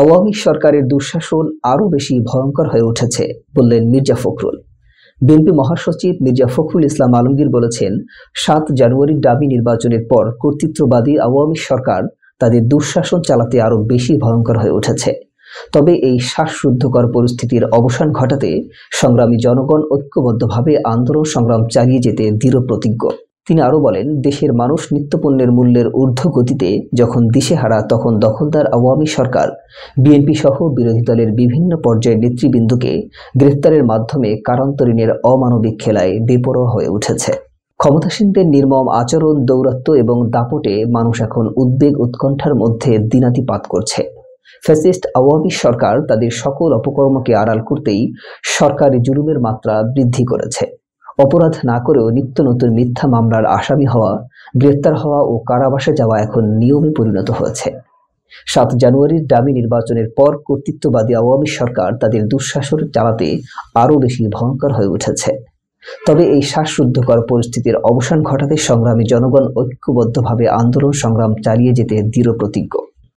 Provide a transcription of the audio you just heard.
আওয়ামী সরকারের দুঃশাসন আরও বেশি ভয়ঙ্কর হয়ে উঠেছে বললেন মির্জা ফখরুল। বিএনপি মহাসচিব মির্জা ফখরুল ইসলাম আলমগীর বলেছেন, ৭ জানুয়ারির ডামি নির্বাচনের পর কর্তৃত্ববাদী আওয়ামী সরকার তাদের দুঃশাসন চালাতে আরও বেশি ভয়ঙ্কর হয়ে উঠেছে। তবে এই শ্বাসরুদ্ধকর পরিস্থিতির অবসান ঘটাতে সংগ্রামী জনগণ ঐক্যবদ্ধভাবে আন্দোলন সংগ্রাম চালিয়ে যেতে দৃঢ় প্রতিজ্ঞ। তিনি আরও বলেন, দেশের মানুষ নিত্যপণ্যের মূল্যের ঊর্ধ্বগতিতে যখন দিশেহারা, তখন দখলদার আওয়ামী সরকার বিএনপি সহ বিরোধী দলের বিভিন্ন পর্যায়ের নেতৃবৃন্দকে গ্রেফতারের মাধ্যমে কারান্তরীণের অমানবিক খেলায় বেপরোয়া হয়ে উঠেছে। ক্ষমতাসীনদের নির্মম আচরণ, দৌরাত্ম্য এবং দাপটে মানুষ এখন উদ্বেগ উৎকণ্ঠার মধ্যে দিনাতিপাত করছে। ফ্যাসিস্ট আওয়ামী সরকার তাদের সকল অপকর্মকে আড়াল করতেই সরকারি জুলুমের মাত্রা বৃদ্ধি করেছে। অপরাধ না করেও নিত্য নতুন মিথ্যা মামলার আসামি হওয়া, গ্রেপ্তার হওয়া ও কারাবাসে যাওয়া এখন নিয়মে পরিণত হয়েছে। ৭ জানুয়ারির ডামি নির্বাচনের পর কর্তৃত্ববাদী আওয়ামী সরকার তাদের দুঃশাসন চালাতে আরও বেশি ভয়ঙ্কর হয়ে উঠেছে। তবে এই শ্বাসরুদ্ধকর পরিস্থিতির অবসান ঘটাতে সংগ্রামী জনগণ ঐক্যবদ্ধভাবে আন্দোলন সংগ্রাম চালিয়ে যেতে দৃঢ় প্রতিজ্ঞ।